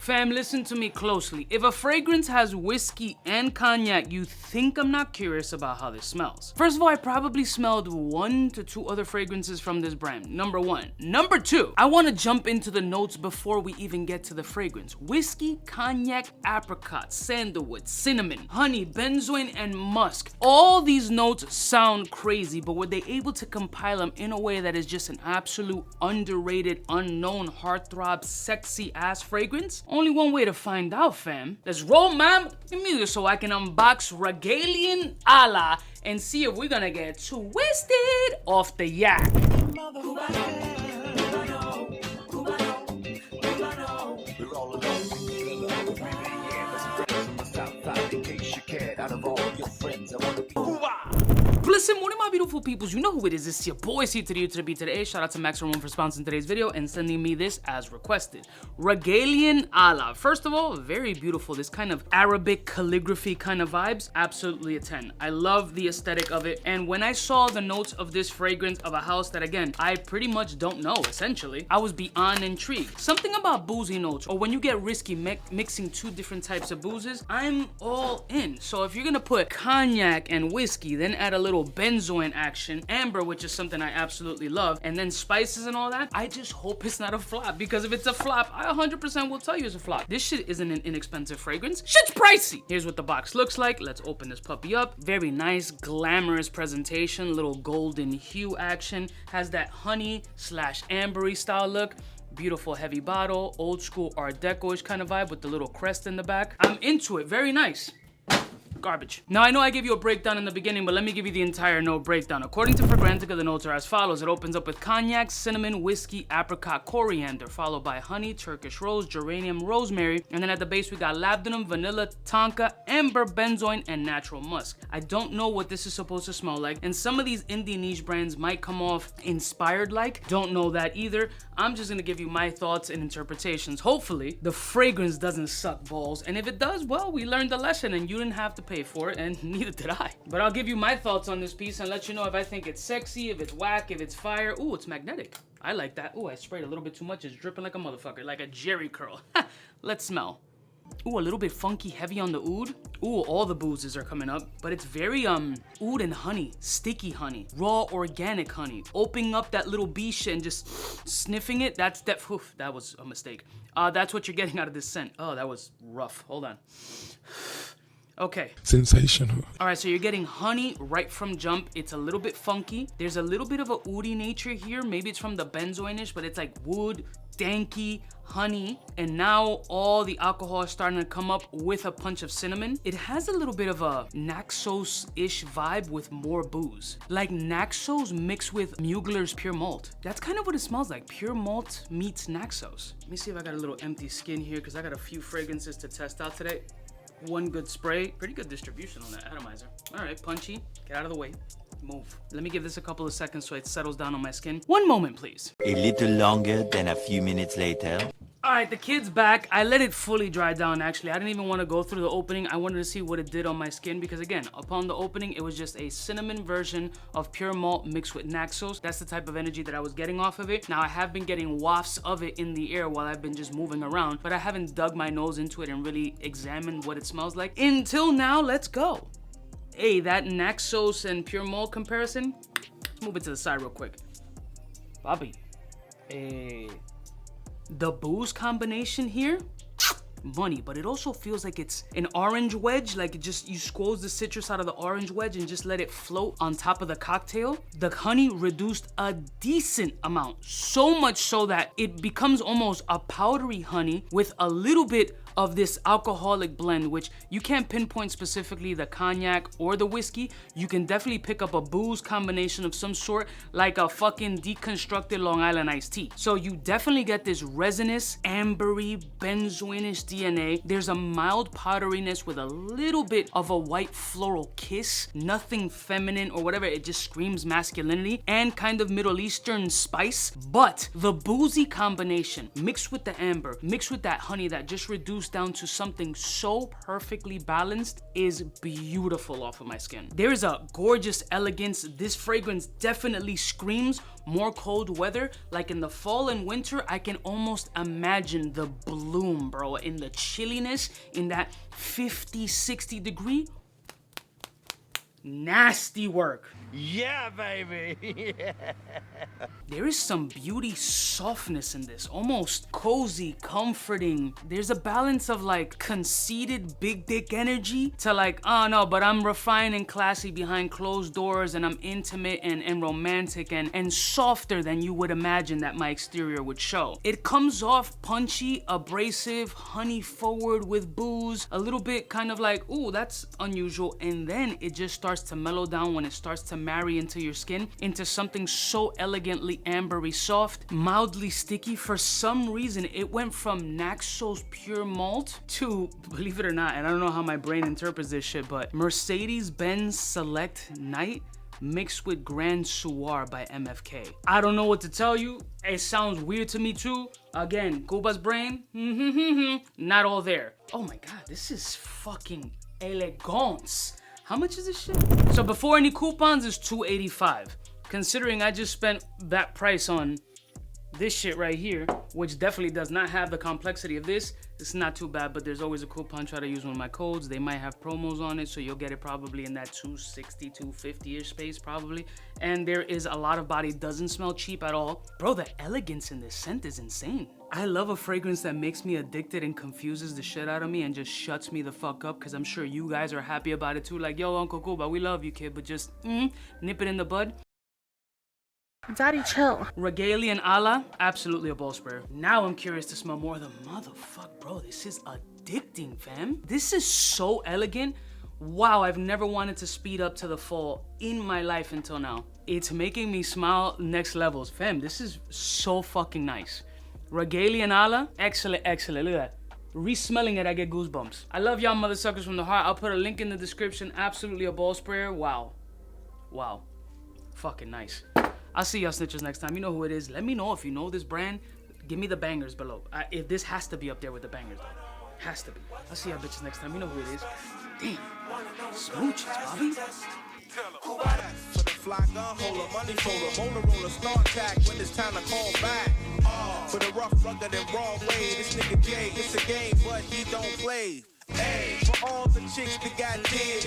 Fam, listen to me closely. If a fragrance has whiskey and cognac, you think I'm not curious about how this smells. First of all, I probably smelled 1 to 2 other fragrances from this brand. Number 1. Number 2, I want to jump into the notes before we even get to the fragrance. Whiskey, cognac, apricot, sandalwood, cinnamon, honey, benzoin, and musk. All these notes sound crazy, but were they able to compile them in a way that is just an absolute underrated, unknown, heartthrob, sexy ass fragrance? Only one way to find out, fam. Let's roll, man. Give me this so I can unbox Regalien 𝗙𝗂 and see if we're gonna get twisted off the yak. Listen, one of my beautiful peoples, you know who it is. It's your boy 𝗙𝗏𝗏𝗏𝗏𝗏𝗏. Shout out to Max Ramon for sponsoring today's video and sending me this as requested. Regalien 𝗙𝗂. First of all, very beautiful. This kind of Arabic calligraphy kind of vibes. Absolutely a 10. I love the aesthetic of it. And when I saw the notes of this fragrance of a house that, again, I pretty much don't know, essentially, I was beyond intrigued. Something about boozy notes, or when you get risky mixing 2 different types of boozes, I'm all in. So if you're gonna put cognac and whiskey, then add a little benzoin action, amber, which is something I absolutely love, and then spices and all that, I just hope it's not a flop, because if it's a flop, I 100% will tell you it's a flop. This shit isn't an inexpensive fragrance. Shit's pricey. Here's what the box looks like. Let's open this puppy up. Very nice, glamorous presentation, little golden hue action. Has that honey / ambery style look. Beautiful heavy bottle, old school Art Deco-ish kind of vibe with the little crest in the back. I'm into it. Very nice. Garbage. Now, I know I gave you a breakdown in the beginning, but let me give you the entire note breakdown. According to Fragrantica, the notes are as follows. It opens up with cognac, cinnamon, whiskey, apricot, coriander, followed by honey, Turkish rose, geranium, rosemary, and then at the base we got labdanum, vanilla, tonka, amber, benzoin, and natural musk. I don't know what this is supposed to smell like, and some of these indie niche brands might come off inspired like. Don't know that either. I'm just gonna give you my thoughts and interpretations. Hopefully, the fragrance doesn't suck balls, and if it does, well, we learned a lesson and you didn't have to pay for it, and neither did I. But I'll give you my thoughts on this piece and let you know if I think it's sexy, if it's whack, if it's fire. Ooh, it's magnetic. I like that. Ooh, I sprayed a little bit too much. It's dripping like a motherfucker, like a jerry curl. Let's smell. Ooh, a little bit funky, heavy on the oud. Ooh, all the boozes are coming up, but it's very oud and honey, sticky honey, raw organic honey. Opening up that little bee shit and just sniffing it, that was a mistake. That's what you're getting out of this scent. Oh, that was rough. Hold on. Okay. Sensational. All right, so you're getting honey right from jump. It's a little bit funky. There's a little bit of a oudy nature here. Maybe it's from the benzoin-ish, but it's like wood, danky, honey, and now all the alcohol is starting to come up with a punch of cinnamon. It has a little bit of a Naxos-ish vibe with more booze. Like Naxos mixed with Mugler's Pure Malt. That's kind of what it smells like. Pure Malt meets Naxos. Let me see if I got a little empty skin here, because I got a few fragrances to test out today. One good spray. Pretty good distribution on that atomizer. All right, punchy. Get out of the way. Move. Let me give this a couple of seconds so it settles down on my skin. One moment, please. A little longer than a few minutes later. All right, the kid's back. I let it fully dry down, actually. I didn't even want to go through the opening. I wanted to see what it did on my skin because, again, upon the opening, it was just a cinnamon version of Pure Malt mixed with Naxos. That's the type of energy that I was getting off of it. Now, I have been getting wafts of it in the air while I've been just moving around, but I haven't dug my nose into it and really examined what it smells like. Until now, let's go. Hey, that Naxos and Pure Malt comparison, let's move it to the side real quick. Bobby, hey. The booze combination here, money, but it also feels like it's an orange wedge, like it just, you squeeze the citrus out of the orange wedge and just let it float on top of the cocktail. The honey reduced a decent amount, so much so that it becomes almost a powdery honey with a little bit of this alcoholic blend, which you can't pinpoint specifically the cognac or the whiskey. You can definitely pick up a booze combination of some sort, like a fucking deconstructed Long Island iced tea. So you definitely get this resinous, ambery, benzoin-ish DNA. There's a mild powderiness with a little bit of a white floral kiss. Nothing feminine or whatever, it just screams masculinity and kind of Middle Eastern spice. But the boozy combination mixed with the amber, mixed with that honey that just reduced down to something so perfectly balanced is beautiful off of my skin. There is a gorgeous elegance. This fragrance definitely screams more cold weather. Like in the fall and winter, I can almost imagine the bloom, bro, in and the chilliness in that 50, 60 degree. Nasty work. Yeah, baby. Yeah. There is some beauty softness in this, almost cozy, comforting. There's a balance of like conceited big dick energy to like, oh no, but I'm refined and classy behind closed doors and I'm intimate and romantic and softer than you would imagine that my exterior would show. It comes off punchy, abrasive, honey forward with booze, a little bit kind of like, ooh, that's unusual. And then it just starts to mellow down when it starts to marry into your skin, into something so elegantly ambery soft, mildly sticky. For some reason, it went from Naxos pure malt to, believe it or not, and I don't know how my brain interprets this shit, but Mercedes-Benz Select Night mixed with Grand Soir by MFK. I don't know what to tell you. It sounds weird to me too. Again, Cuba's brain, not all there. Oh my God, this is fucking elegance. How much is this shit? So before any coupons, it's $2.85. Considering I just spent that price on this shit right here, which definitely does not have the complexity of this, it's not too bad, but there's always a coupon. Try to use one of my codes. They might have promos on it, so you'll get it probably in that $2.60, $2.50-ish space probably. And there is a lot of body, doesn't smell cheap at all. Bro, the elegance in this scent is insane. I love a fragrance that makes me addicted and confuses the shit out of me and just shuts me the fuck up, because I'm sure you guys are happy about it too. Like, yo, Uncle Cuba, we love you, kid, but just nip it in the bud. Daddy, chill. Regalien 𝗙𝗂, absolutely a ball sprayer. Now I'm curious to smell more of the motherfuck, bro. This is addicting, fam. This is so elegant. Wow, I've never wanted to speed up to the fall in my life until now. It's making me smile next levels. Fam, this is so fucking nice. Regalien 𝗙𝗂, excellent, excellent. Look at that. Re-smelling it, I get goosebumps. I love y'all mother suckers from the heart. I'll put a link in the description. Absolutely a ball sprayer. Wow. Wow. Fucking nice. I'll see y'all snitches next time. You know who it is. Let me know if you know this brand. Give me the bangers below. If this has to be up there with the bangers, though. Has to be. I'll see y'all bitches next time. You know who it is. Damn. Smooches, Bobby. For the fly gun holder, money folder, motor roller, start tack when it's time to call back. For the rough, rugged, and raw way, this nigga Jay, it's a game, but he don't play. Hey, for all the chicks that got deals.